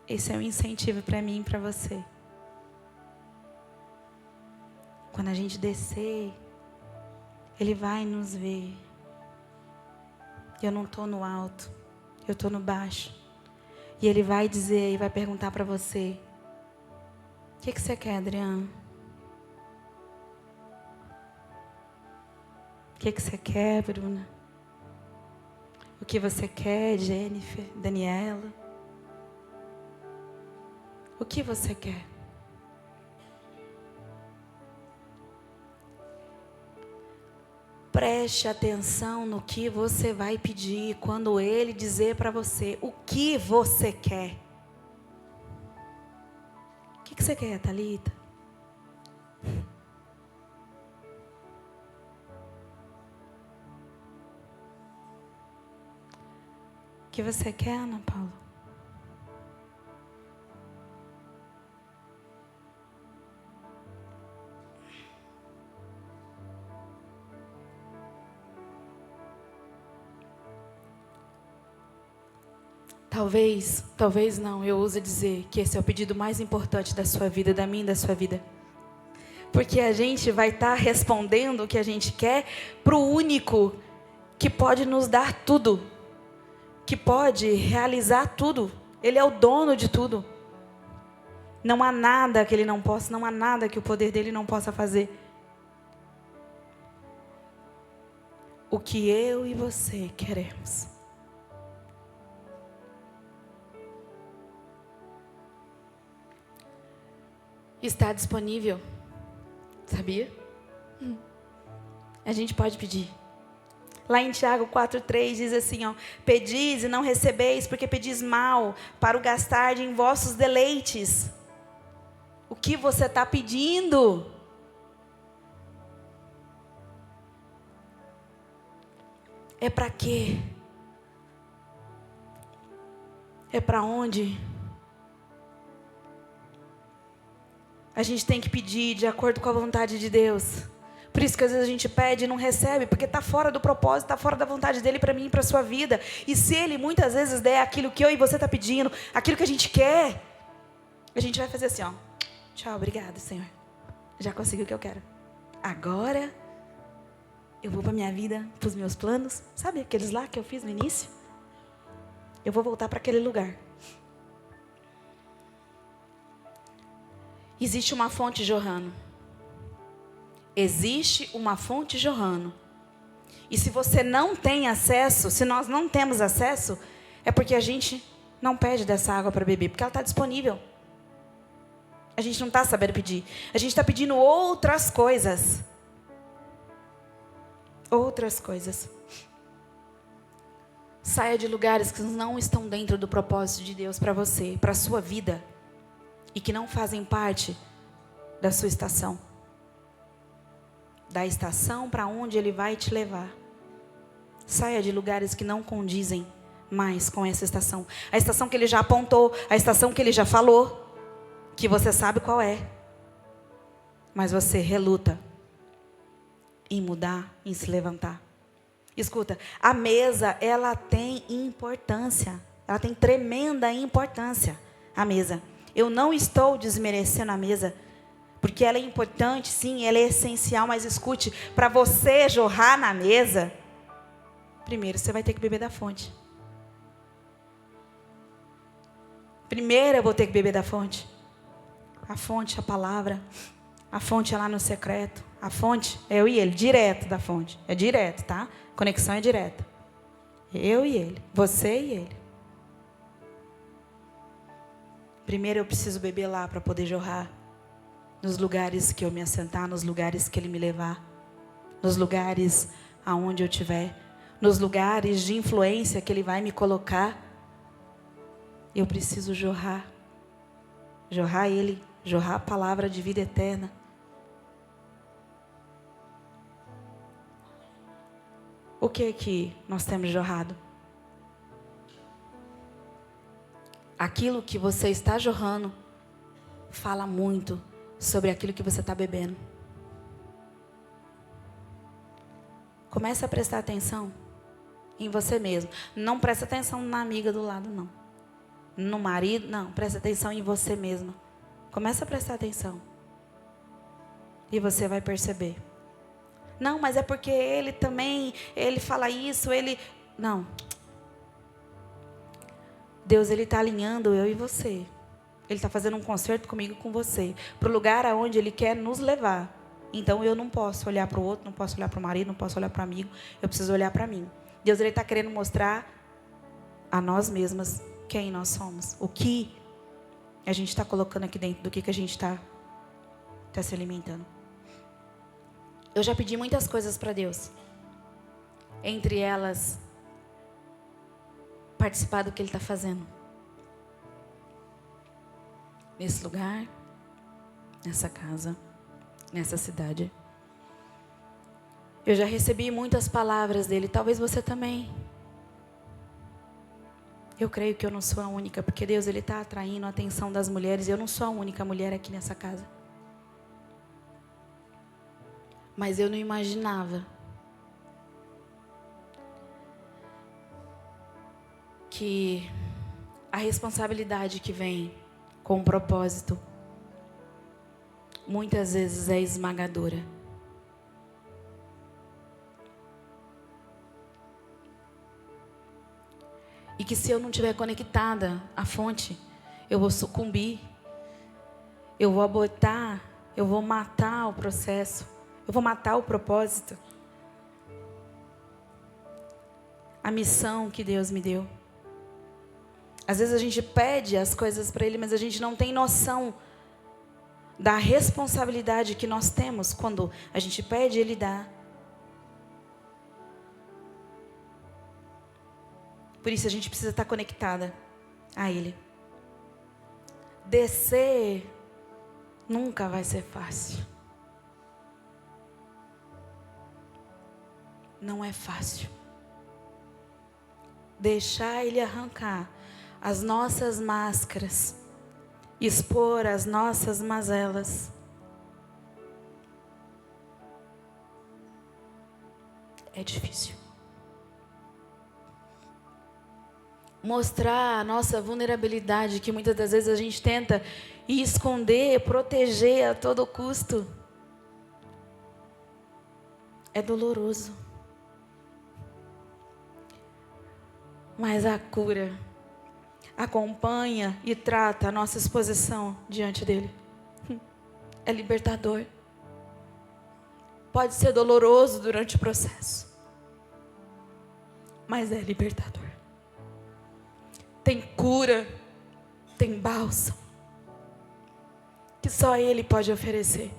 Esse é um incentivo para mim e para você. Quando a gente descer, ele vai nos ver. Eu não estou no alto, eu estou no baixo. E ele vai dizer e vai perguntar para você: O que você quer, Adriano? O que você quer, Bruna? O que você quer, Jennifer, Daniela? O que você quer? Preste atenção no que você vai pedir quando Ele dizer para você o que você quer. O que você quer, Thalita? O que você quer, Ana Paula? Talvez não, eu ouso dizer que esse é o pedido mais importante da sua vida, da minha e da sua vida. Porque a gente vai estar respondendo o que a gente quer para o único que pode nos dar tudo, que pode realizar tudo. Ele é o dono de tudo. Não há nada que Ele não possa, não há nada que o poder dEle não possa fazer. O que eu e você queremos. Está disponível, sabia? A gente pode pedir. Lá em Tiago 4,3 diz assim, ó: pedis e não recebeis, porque pedis mal, para o gastar em vossos deleites. O que você está pedindo? É para quê? É para onde? A gente tem que pedir de acordo com a vontade de Deus. Por isso que às vezes a gente pede e não recebe, porque está fora do propósito, está fora da vontade dEle para mim e para a sua vida. E se Ele muitas vezes der aquilo que eu e você está pedindo, aquilo que a gente quer, a gente vai fazer assim, ó: tchau, obrigado, Senhor. Já consegui o que eu quero. Agora eu vou para a minha vida, para os meus planos. Sabe aqueles lá que eu fiz no início? Eu vou voltar para aquele lugar. Existe uma fonte jorrando. Existe uma fonte jorrando. E se você não tem acesso, se nós não temos acesso, é porque a gente não pede dessa água para beber, porque ela está disponível. A gente não está sabendo pedir. A gente está pedindo outras coisas. Outras coisas. Saia de lugares que não estão dentro do propósito de Deus para você, para a sua vida. E que não fazem parte da sua estação. Da estação para onde Ele vai te levar. Saia de lugares que não condizem mais com essa estação. A estação que Ele já apontou, a estação que Ele já falou, que você sabe qual é. Mas você reluta em mudar, em se levantar. Escuta, a mesa, ela tem importância. Ela tem tremenda importância, a mesa. Eu não estou desmerecendo a mesa, porque ela é importante, sim, ela é essencial, mas escute, para você jorrar na mesa, primeiro você vai ter que beber da fonte. Primeiro eu vou ter que beber da fonte. A fonte, a palavra. A fonte é lá no secreto. A fonte é eu e ele, direto da fonte. É direto, tá? Conexão é direta. Eu e ele, você e ele. Primeiro eu preciso beber lá para poder jorrar. Nos lugares que eu me assentar, nos lugares que Ele me levar. Nos lugares aonde eu estiver. Nos lugares de influência que Ele vai me colocar. Eu preciso jorrar. Jorrar Ele, jorrar a palavra de vida eterna. O que é que nós temos jorrado? Aquilo que você está jorrando fala muito sobre aquilo que você está bebendo. Comece a prestar atenção em você mesmo. Não presta atenção na amiga do lado, não. No marido, não. Presta atenção em você mesma. Comece a prestar atenção. E você vai perceber. Não, mas é porque ele também, ele fala isso, ele... Não. Deus, Ele está alinhando eu e você Ele está fazendo um concerto comigo e com você, para o lugar aonde Ele quer nos levar. Então eu não posso olhar para o outro, não posso olhar para o marido, não posso olhar para o amigo, eu preciso olhar para mim. Deus está querendo mostrar a nós mesmas quem nós somos, o que a gente está colocando aqui dentro, do que a gente está se alimentando. Eu já pedi muitas coisas para Deus, entre elas, participar do que Ele está fazendo. Nesse lugar, nessa casa, nessa cidade. Eu já recebi muitas palavras dele, talvez você também. Eu creio que eu não sou a única, porque Deus Ele está atraindo a atenção das mulheres, e eu não sou a única mulher aqui nessa casa. Mas eu não imaginava que a responsabilidade que vem com o propósito, muitas vezes é esmagadora. E que se eu não estiver conectada à fonte, eu vou sucumbir, eu vou abortar, eu vou matar o processo, eu vou matar o propósito, a missão que Deus me deu. Às vezes a gente pede as coisas para Ele, mas a gente não tem noção da responsabilidade que nós temos quando a gente pede, Ele dá. Por isso a gente precisa estar conectada a Ele. Descer nunca vai ser fácil. Não é fácil. Deixar Ele arrancar as nossas máscaras, expor as nossas mazelas, é difícil. Mostrar a nossa vulnerabilidade, que muitas das vezes a gente tenta esconder, proteger a todo custo, é doloroso. Mas a cura acompanha e trata a nossa exposição diante dele. É libertador. Pode ser doloroso durante o processo, mas é libertador. Tem cura, tem bálsamo, que só Ele pode oferecer.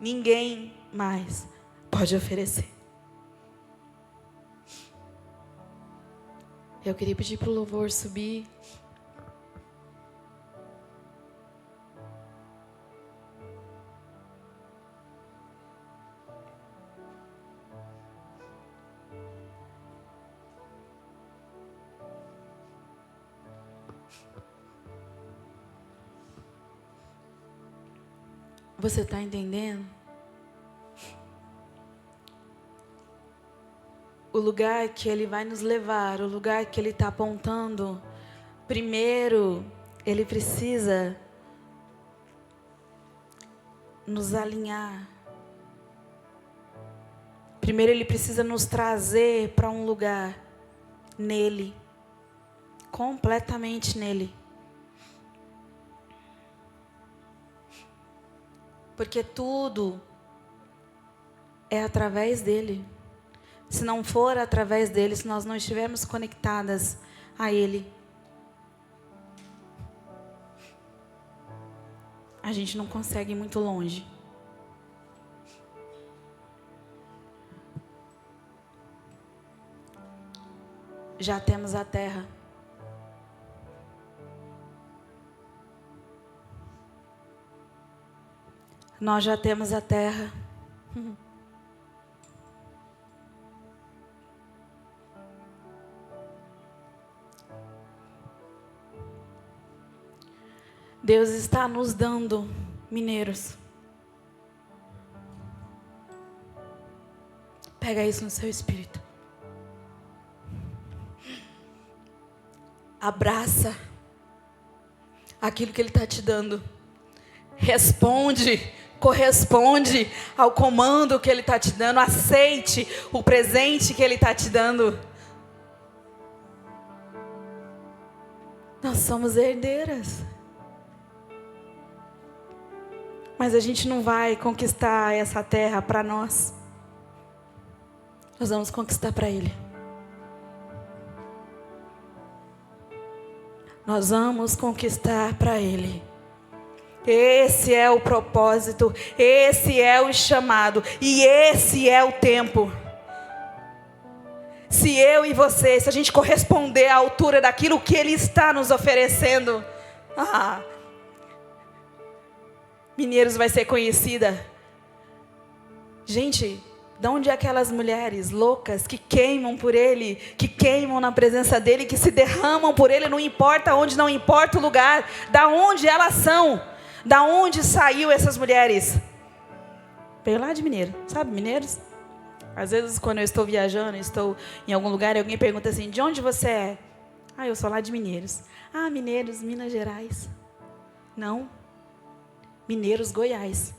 Ninguém mais pode oferecer. Eu queria pedir para o louvor subir. Você está entendendo? O lugar que Ele vai nos levar, o lugar que Ele está apontando, primeiro, Ele precisa nos alinhar. Primeiro, Ele precisa nos trazer para um lugar nele, completamente nele. Porque tudo é através dele. Se não for através dele, se nós não estivermos conectadas a Ele, a gente não consegue ir muito longe. Já temos a terra. Nós já temos a terra. Deus está nos dando mineiros. Pega isso no seu espírito. Abraça aquilo que Ele está te dando. Responde, corresponde ao comando que Ele está te dando. Aceite o presente que Ele está te dando. Nós somos herdeiras. Mas a gente não vai conquistar essa terra para nós. Nós vamos conquistar para Ele. Nós vamos conquistar para Ele. Esse é o propósito, esse é o chamado e esse é o tempo. Se eu e você, se a gente corresponder à altura daquilo que Ele está nos oferecendo, Mineiros vai ser conhecida. Gente, de onde aquelas mulheres loucas que queimam por Ele, que queimam na presença dEle, que se derramam por Ele, não importa onde, não importa o lugar, da onde elas são, da onde saiu essas mulheres? Veio lá de Mineiro, sabe Mineiros? Às vezes quando eu estou viajando, estou em algum lugar e alguém pergunta assim, de onde você é? Eu sou lá de Mineiros. Mineiros, Minas Gerais. Não, Mineiros, Goiás.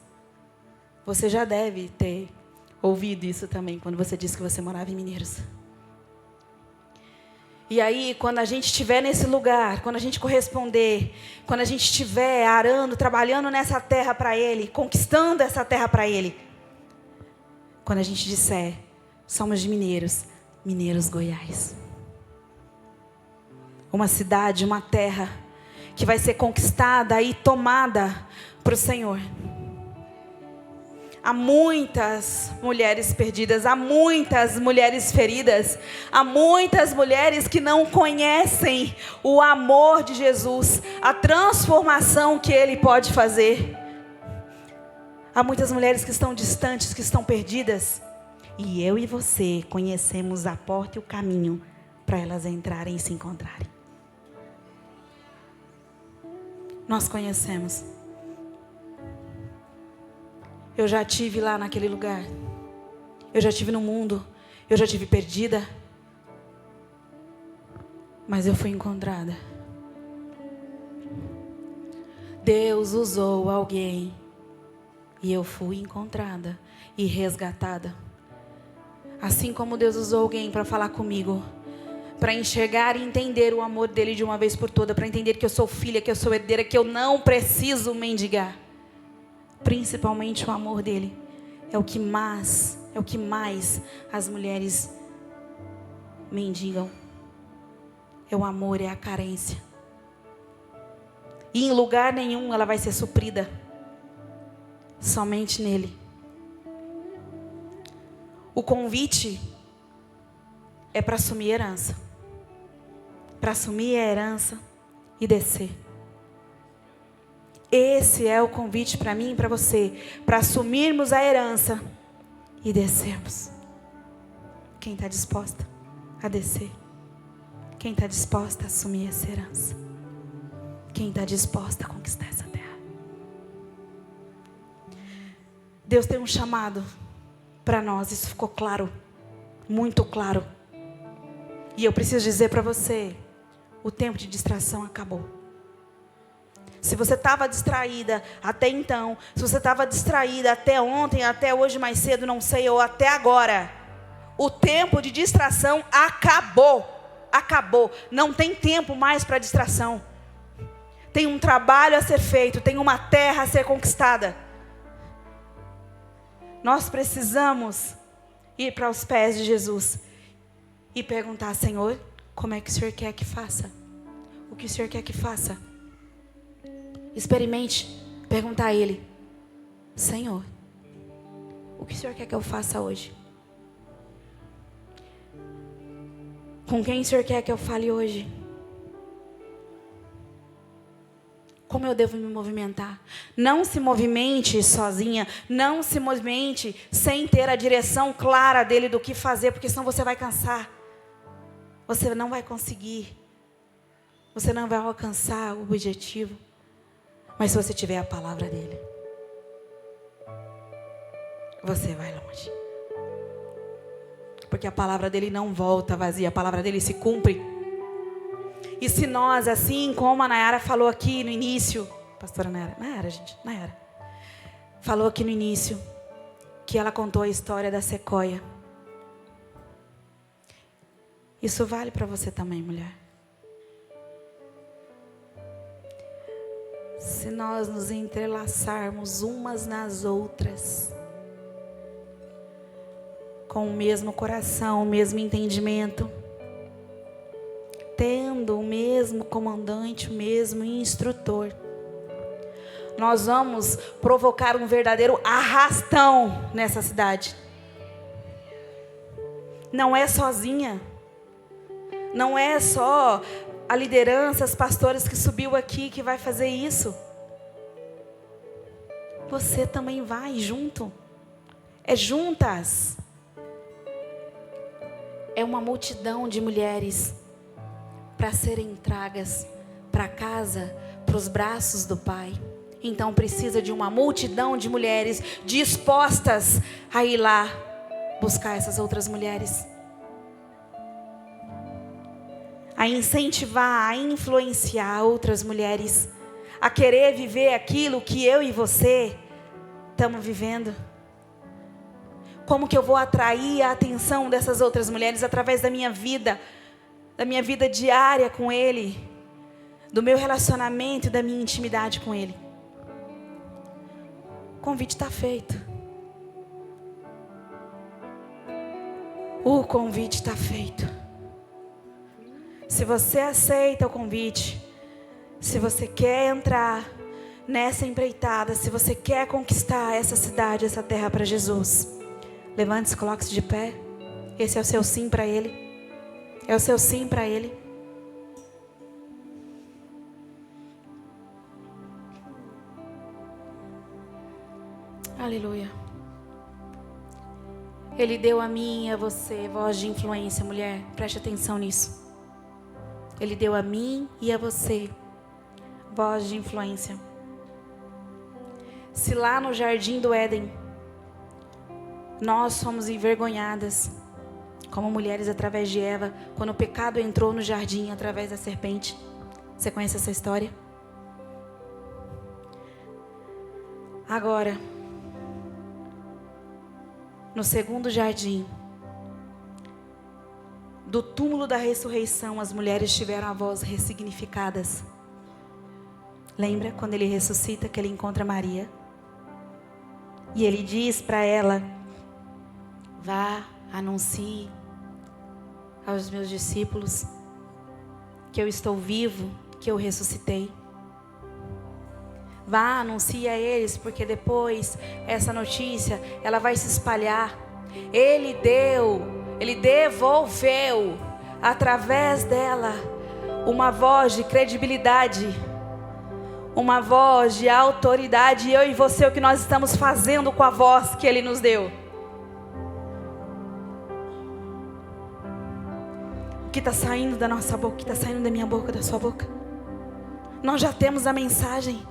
Você já deve ter ouvido isso também, quando você disse que você morava em Mineiros. E aí, quando a gente estiver nesse lugar, quando a gente corresponder, quando a gente estiver arando, trabalhando nessa terra para Ele, conquistando essa terra para Ele, quando a gente disser, somos de Mineiros, Mineiros, Goiás. Uma cidade, uma terra que vai ser conquistada e tomada para o Senhor. Há muitas mulheres perdidas, há muitas mulheres feridas, há muitas mulheres que não conhecem o amor de Jesus, a transformação que Ele pode fazer. Há muitas mulheres que estão distantes, que estão perdidas. E eu e você conhecemos a porta e o caminho para elas entrarem e se encontrarem. Nós conhecemos. Eu já estive lá naquele lugar. Eu já estive no mundo. Eu já estive perdida. Mas eu fui encontrada. Deus usou alguém. E eu fui encontrada e resgatada. Assim como Deus usou alguém para falar comigo, para enxergar e entender o amor dele de uma vez por todas, para entender que eu sou filha, que eu sou herdeira, que eu não preciso mendigar. Principalmente o amor dele é o que mais as mulheres mendigam. É o amor, é a carência. E em lugar nenhum ela vai ser suprida. Somente nele. O convite é para assumir a herança. Para assumir a herança e descer. Esse é o convite para mim e para você. Para assumirmos a herança e descermos. Quem está disposta a descer? Quem está disposta a assumir essa herança? Quem está disposta a conquistar essa terra? Deus tem um chamado para nós, isso ficou claro, muito claro. E eu preciso dizer para você, o tempo de distração acabou. Se você estava distraída até então, se você estava distraída até ontem, até hoje mais cedo, não sei, ou até agora, o tempo de distração acabou. Acabou. Não tem tempo mais para distração. Tem um trabalho a ser feito, tem uma terra a ser conquistada. Nós precisamos ir para os pés de Jesus e perguntar, Senhor, como é que o Senhor quer que faça? O que o Senhor quer que faça? Experimente perguntar a Ele, Senhor, o que o Senhor quer que eu faça hoje? Com quem o Senhor quer que eu fale hoje? Como eu devo me movimentar? Não se movimente sozinha. Não se movimente sem ter a direção clara dele do que fazer. Porque senão você vai cansar. Você não vai conseguir. Você não vai alcançar o objetivo. Mas se você tiver a palavra dele, você vai longe. Porque a palavra dele não volta vazia. A palavra dele se cumpre. E se nós, assim como a Nayara falou aqui no início, pastora Nayara, falou aqui no início, que ela contou a história da sequoia. Isso vale para você também, mulher. se nós nos entrelaçarmos umas nas outras, com o mesmo coração, o mesmo entendimento, tendo o mesmo comandante, o mesmo instrutor, nós vamos provocar um verdadeiro arrastão nessa cidade. Não é sozinha, não é só a liderança, as pastoras que subiu aqui que vai fazer isso. Você também vai junto, é juntas. É uma multidão de mulheres para serem tragas para casa, para os braços do Pai. Então precisa de uma multidão de mulheres dispostas a ir lá buscar essas outras mulheres, a incentivar, a influenciar outras mulheres a querer viver aquilo que eu e você estamos vivendo. Como que eu vou atrair a atenção dessas outras mulheres? Através da minha vida diária com Ele, do meu relacionamento, da minha intimidade com Ele. O convite está feito. O convite está feito. Se você aceita o convite, se você quer entrar nessa empreitada, se você quer conquistar essa cidade, essa terra para Jesus, levante-se, coloque-se de pé. Esse é o seu sim para Ele. É o seu sim para Ele. Aleluia. Ele deu a mim e a você voz de influência, mulher. Preste atenção nisso. Ele deu a mim e a você voz de influência. Se lá no jardim do Éden nós somos envergonhadas como mulheres através de Eva, quando o pecado entrou no jardim através da serpente. Você conhece essa história? Agora, no segundo jardim, do túmulo da ressurreição, as mulheres tiveram a voz ressignificadas. Lembra quando ele ressuscita, que ele encontra Maria? E ele diz para ela: vá, anuncie aos meus discípulos que eu estou vivo, que eu ressuscitei. Vá, anuncie a eles, porque depois essa notícia, ela vai se espalhar. Ele devolveu através dela uma voz de credibilidade, uma voz de autoridade. Eu e você, o que nós estamos fazendo com a voz que Ele nos deu? O que está saindo da nossa boca, o que está saindo da minha boca, da sua boca? Nós já temos a mensagem.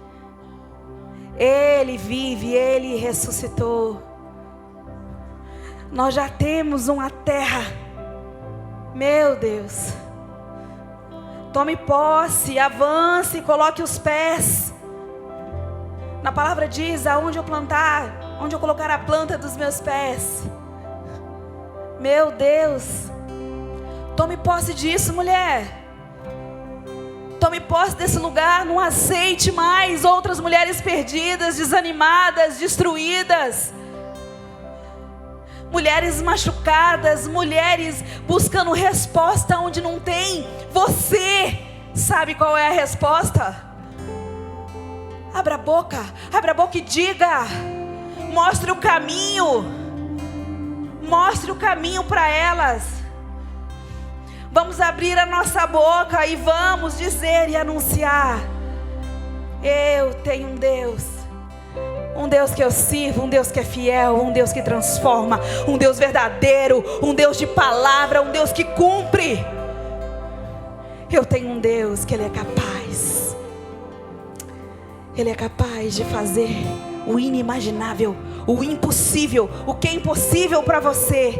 Ele vive, Ele ressuscitou. Nós já temos uma terra. Meu Deus. Tome posse, avance, coloque os pés. Na palavra diz: aonde eu plantar, onde eu colocar a planta dos meus pés. Meu Deus. Tome posse disso, mulher. Tome posse desse lugar. Não aceite mais outras mulheres perdidas, desanimadas, destruídas. Mulheres machucadas, mulheres buscando resposta onde não tem. Você sabe qual é a resposta? Abra a boca e diga. Mostre o caminho. Mostre o caminho para elas. Vamos abrir a nossa boca e vamos dizer e anunciar: eu tenho um Deus que eu sirvo, um Deus que é fiel, um Deus que transforma, um Deus verdadeiro, um Deus de palavra, um Deus que cumpre. Eu tenho um Deus que Ele é capaz. Ele é capaz de fazer o inimaginável, o impossível. O que é impossível para você,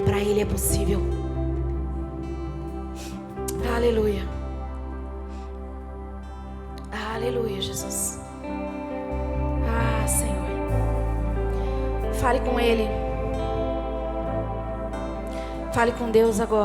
para Ele é possível. Aleluia. Aleluia, Jesus. Ah, Senhor. Fale com Ele. Fale com Deus agora.